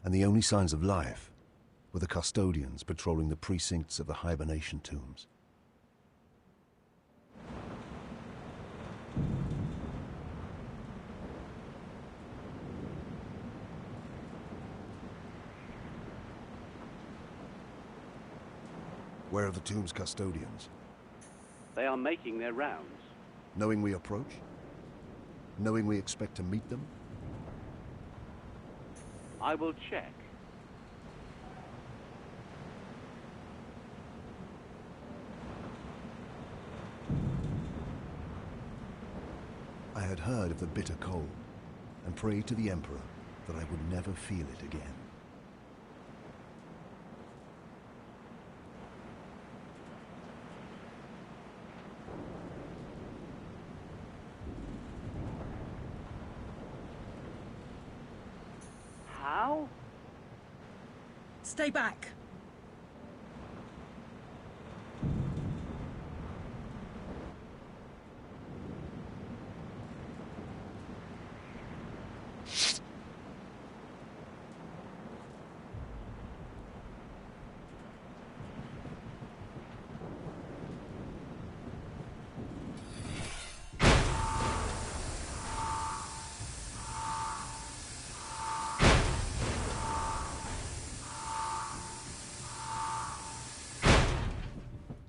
And the only signs of life were the custodians patrolling the precincts of the hibernation tombs. Where are the tomb's custodians? They are making their rounds. Knowing we approach? Knowing we expect to meet them? I will check. I had heard of the bitter cold and prayed to the Emperor that I would never feel it again. How? Stay back.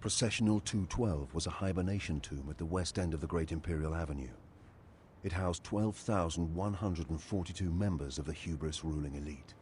Processional 212 was a hibernation tomb at the west end of the Great Imperial Avenue. It housed 12,142 members of the hubris ruling elite.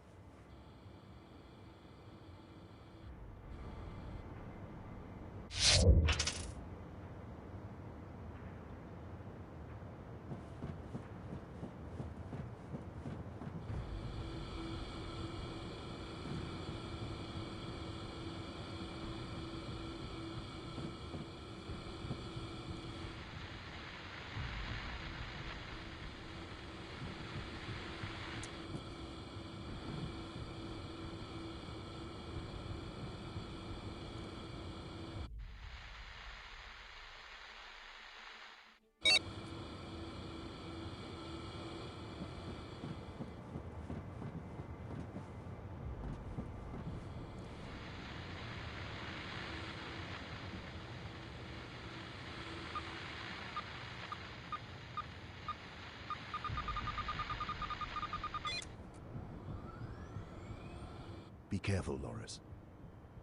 Be careful, Loris.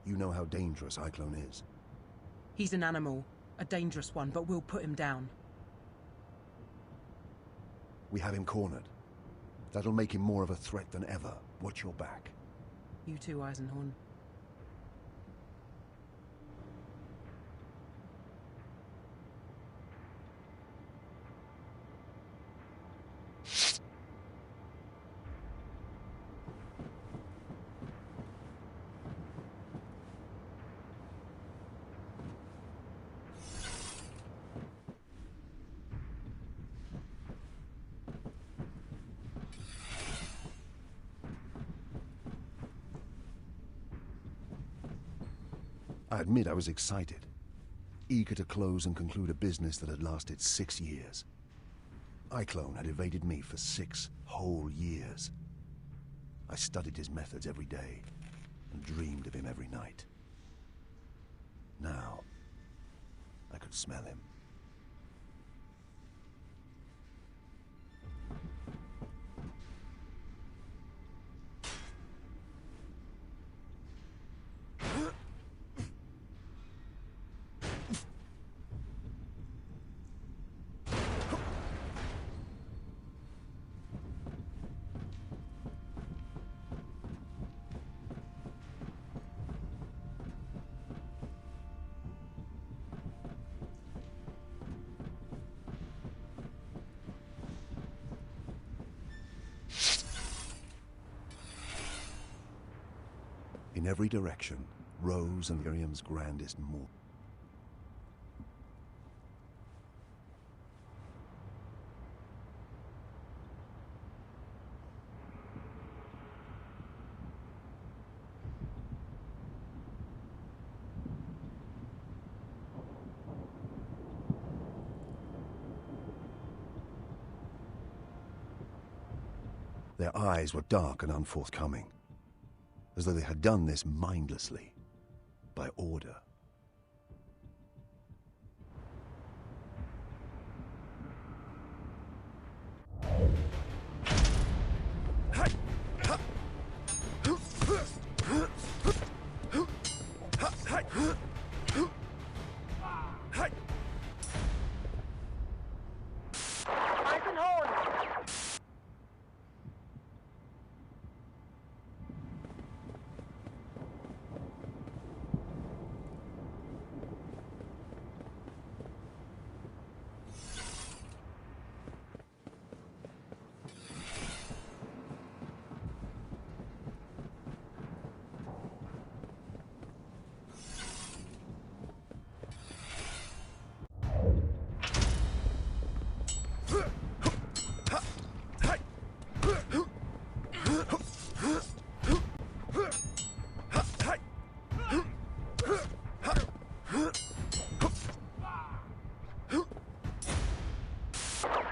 You know how dangerous Cyclone is. He's an animal, a dangerous one, but we'll put him down. We have him cornered. That'll make him more of a threat than ever. Watch your back. You too, Eisenhorn. I admit I was excited, eager to close and conclude a business that had lasted 6 years. Cyclone had evaded me for 6 whole years. I studied his methods every day and dreamed of him every night. Now, I could smell him. In every direction rose Miriam's grandest moor. Their eyes were dark and unforthcoming, as though they had done this mindlessly, by order.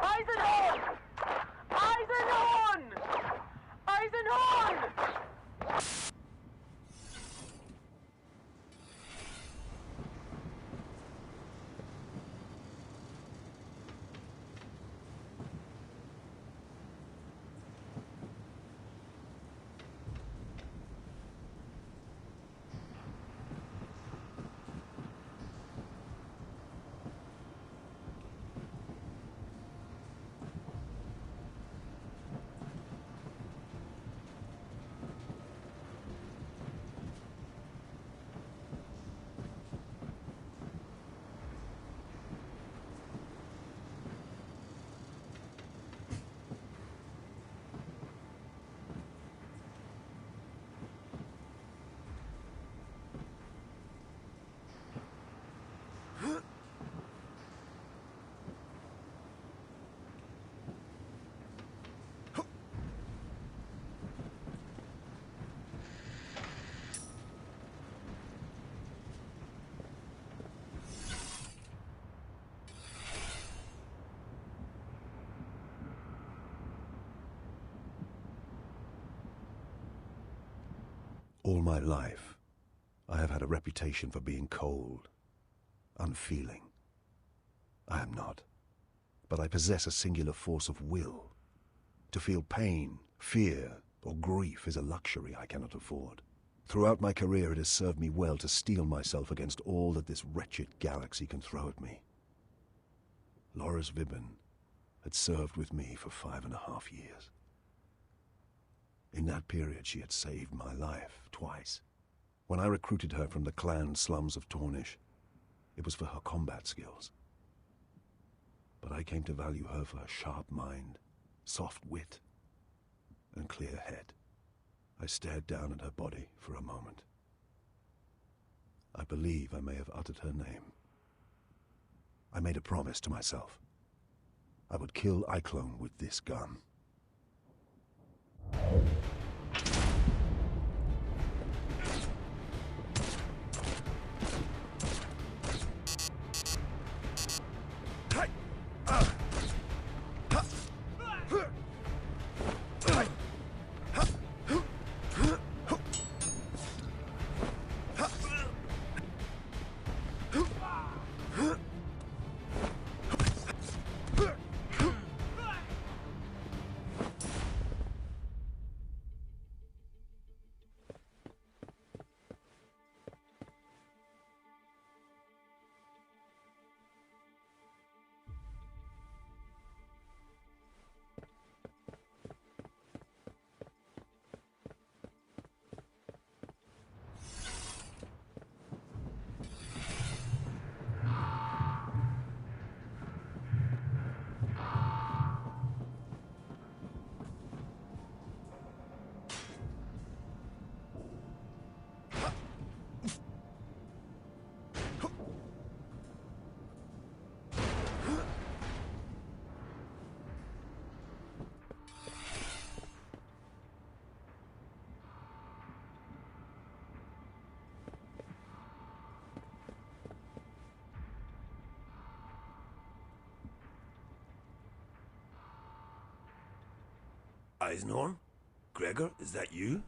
Eisenhorn! Eisenhorn! Eisenhorn! All my life, I have had a reputation for being cold, unfeeling. I am not, but I possess a singular force of will. To feel pain, fear, or grief is a luxury I cannot afford. Throughout my career, it has served me well to steel myself against all that this wretched galaxy can throw at me. Loris Vibben had served with me for 5.5 years. In that period, she had saved my life twice. When I recruited her from the clan slums of Tornish, it was for her combat skills. But I came to value her for her sharp mind, soft wit, and clear head. I stared down at her body for a moment. I believe I may have uttered her name. I made a promise to myself. I would kill Iclone with this gun. Eisenhorn? Gregor, is that you?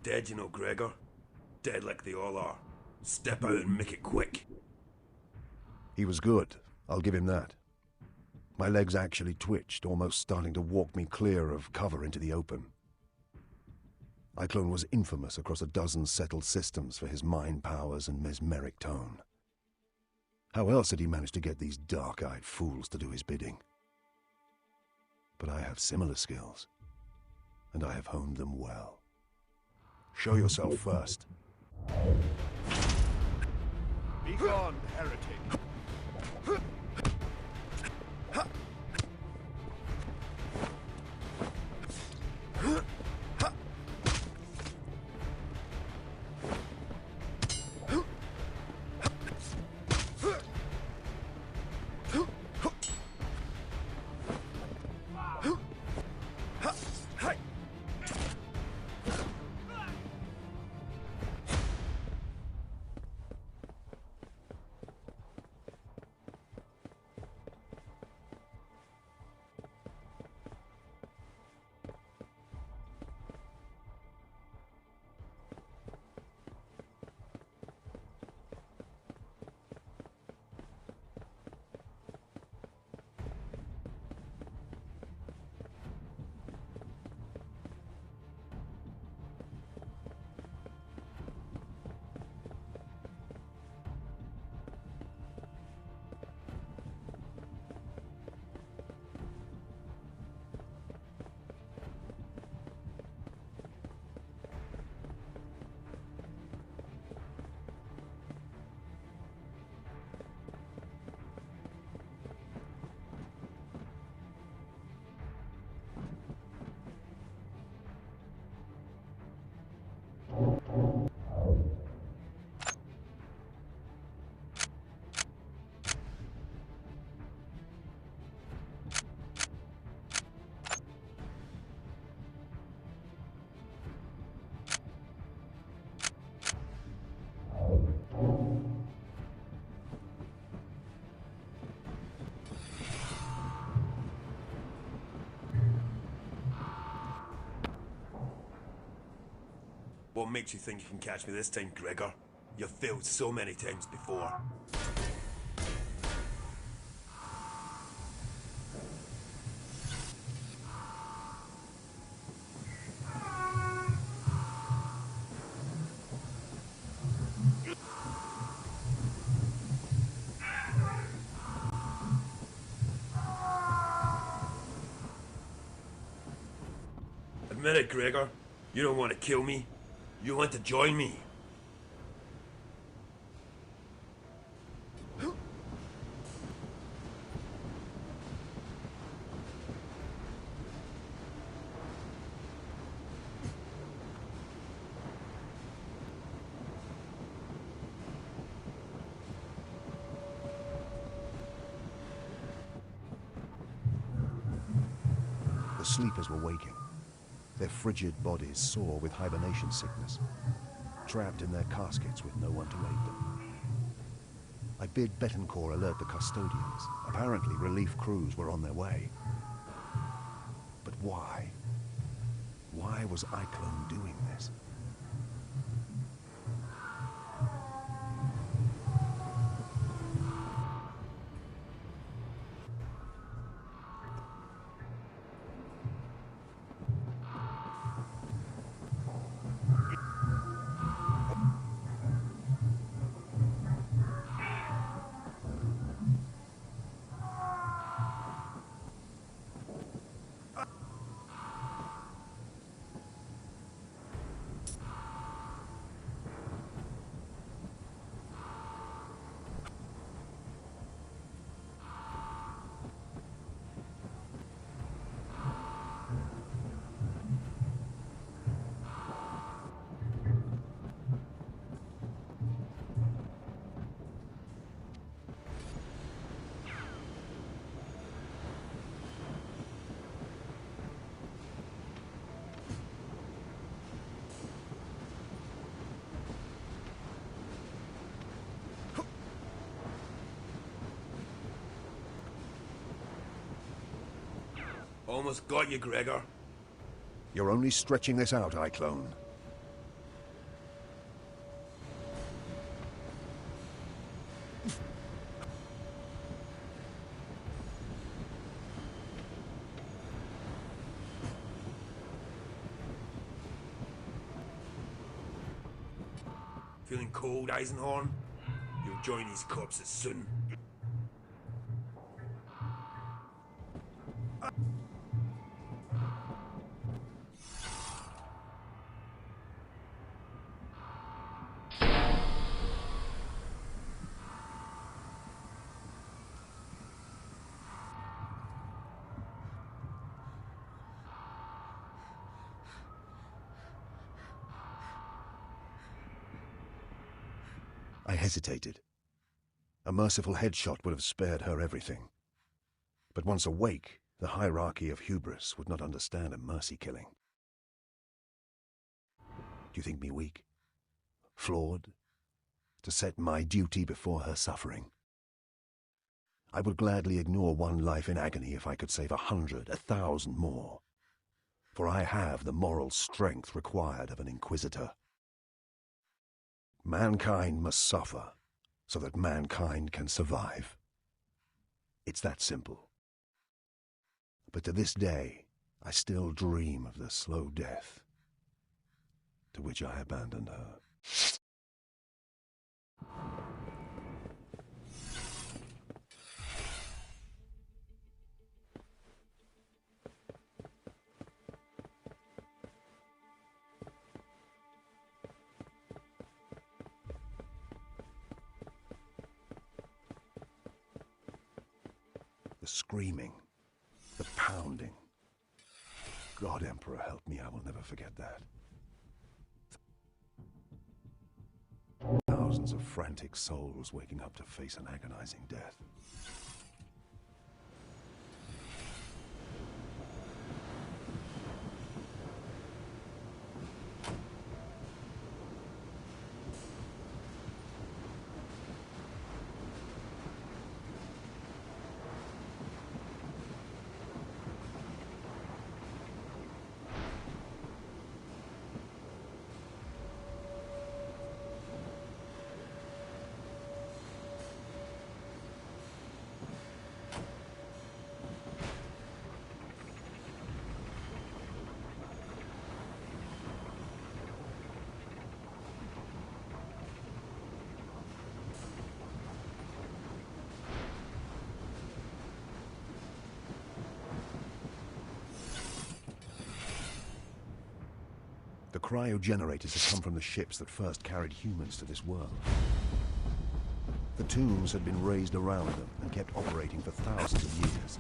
dead, you know, Gregor. Dead like they all are. Step out and make it quick. He was good, I'll give him that. My legs actually twitched, almost starting to walk me clear of cover into the open. Iclone was infamous across a dozen settled systems for his mind powers and mesmeric tone. How else had he managed to get these dark-eyed fools to do his bidding? But I have similar skills, and I have honed them well. Show yourself first. Be gone, heretic. What makes you think you can catch me this time, Gregor? You've failed so many times before. Admit it, Gregor. You don't want to kill me. You want to join me? The sleepers were waking. Their frigid bodies sore with hibernation sickness, trapped in their caskets with no one to aid them. I bid Betancourt alert the custodians. Apparently relief crews were on their way. But why? Why was Iclone doing this? Almost got you, Gregor. You're only stretching this out, Iclone. Feeling cold, Eisenhorn? You'll join these corpses soon. I hesitated. A merciful headshot would have spared her everything. But once awake, the hierarchy of hubris would not understand a mercy killing. Do you think me weak? Flawed? To set my duty before her suffering? I would gladly ignore one life in agony if I could save 100, 1,000 more. For I have the moral strength required of an inquisitor. Mankind must suffer so that mankind can survive. It's that simple. But to this day, I still dream of the slow death to which I abandoned her. The screaming, the pounding. God, Emperor, help me, I will never forget that. Thousands of frantic souls waking up to face an agonizing death. The cryogenerators had come from the ships that first carried humans to this world. The tombs had been raised around them and kept operating for thousands of years.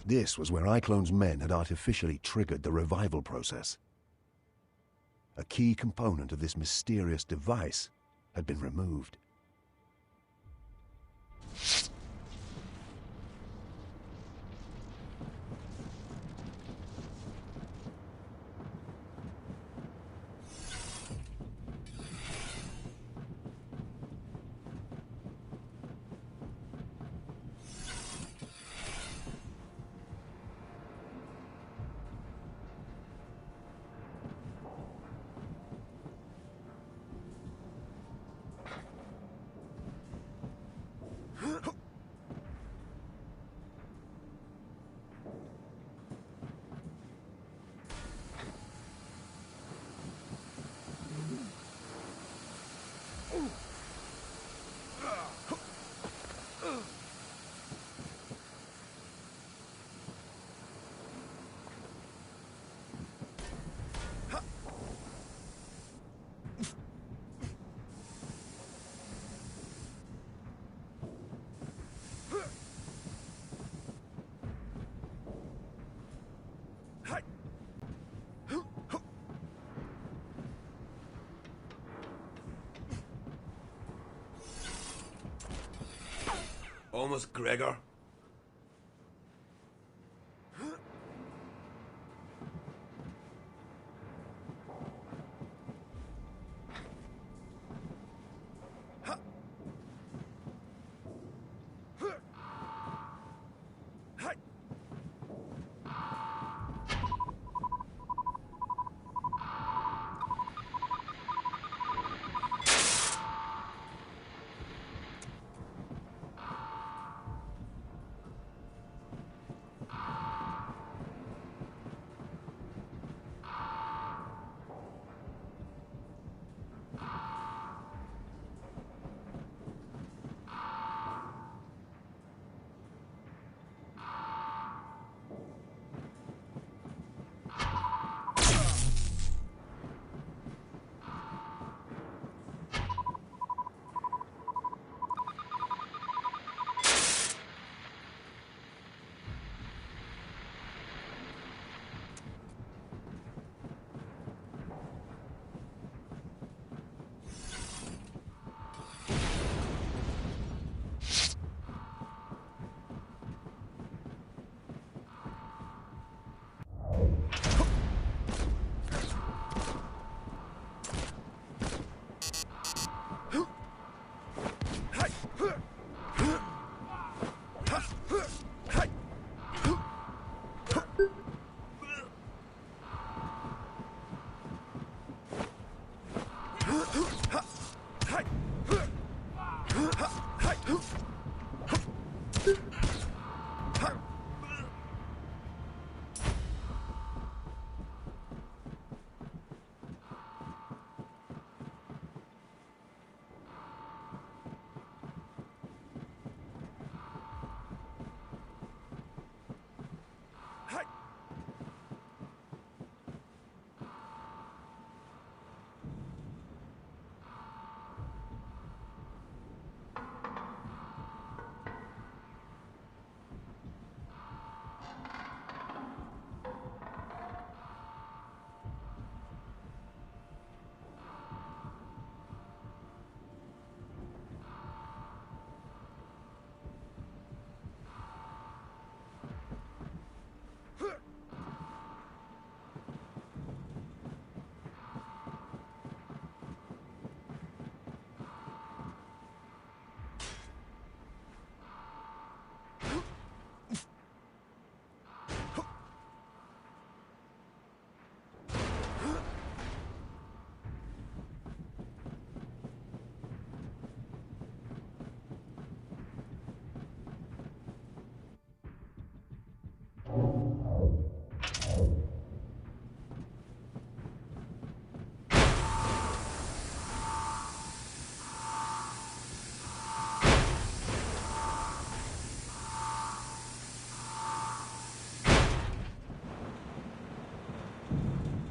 This was where iClone's men had artificially triggered the revival process. A key component of this mysterious device had been removed. Almost, Gregor.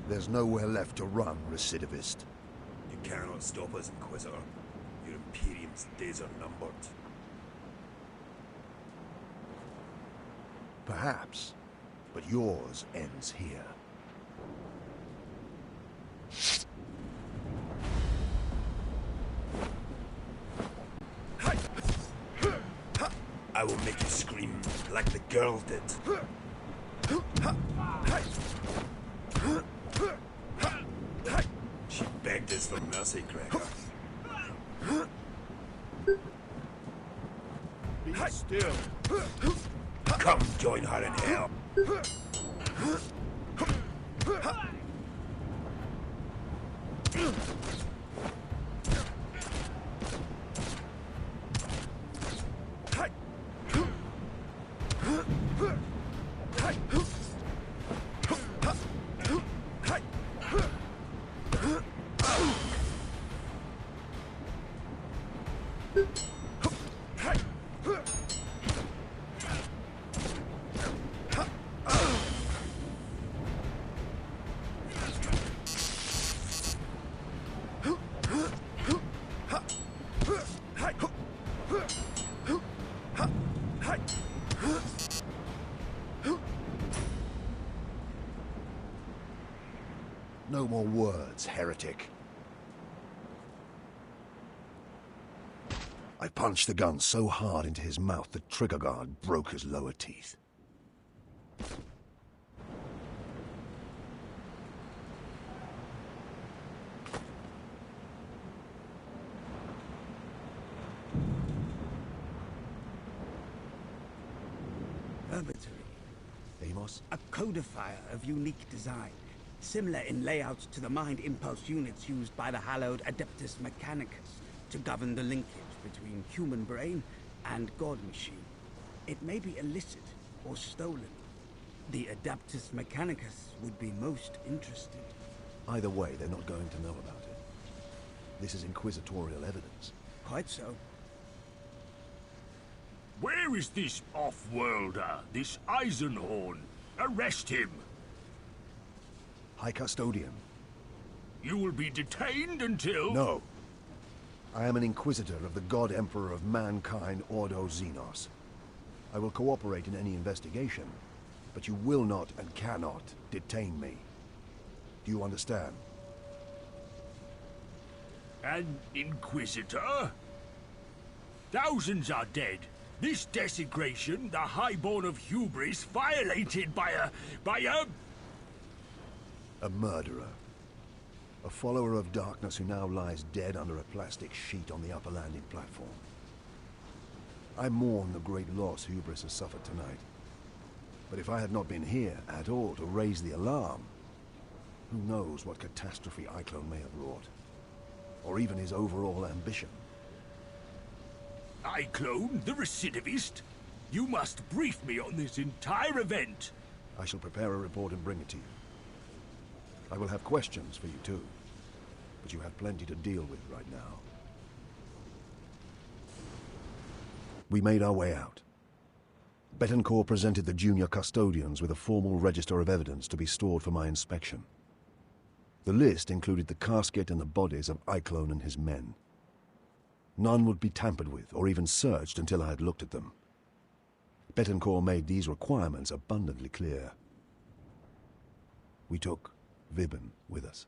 There's nowhere left to run, recidivist. You cannot stop us, Inquisitor. Your Imperium's days are numbered. Perhaps, but yours ends here. I will make you scream like the girl did. She begged us for mercy, Gregor. Be still. Come join her in hell. No more words, heretic. I punched the gun so hard into his mouth the trigger guard broke his lower teeth. Amos? A codifier of unique design, similar in layout to the mind impulse units used by the hallowed Adeptus Mechanicus to govern the linkage between human brain and god machine. It may be illicit or stolen. The Adeptus Mechanicus would be most interested. Either way, they're not going to know about it. This is inquisitorial evidence. Quite so. Where is this off-worlder, this Eisenhorn? Arrest him! High Custodian. You will be detained until... No. I am an Inquisitor of the God Emperor of Mankind, Ordo Xenos. I will cooperate in any investigation, but you will not and cannot detain me. Do you understand? An Inquisitor? Thousands are dead. This desecration, the highborn of hubris, violated by a... A murderer. A follower of darkness who now lies dead under a plastic sheet on the upper landing platform. I mourn the great loss hubris has suffered tonight. But if I had not been here at all to raise the alarm, who knows what catastrophe Iclone may have wrought. Or even his overall ambition. Iclone, the recidivist? You must brief me on this entire event. I shall prepare a report and bring it to you. I will have questions for you too, but you have plenty to deal with right now. We made our way out. Betancourt presented the junior custodians with a formal register of evidence to be stored for my inspection. The list included the casket and the bodies of Iclone and his men. None would be tampered with or even searched until I had looked at them. Betancourt made these requirements abundantly clear. We took Vibben with us.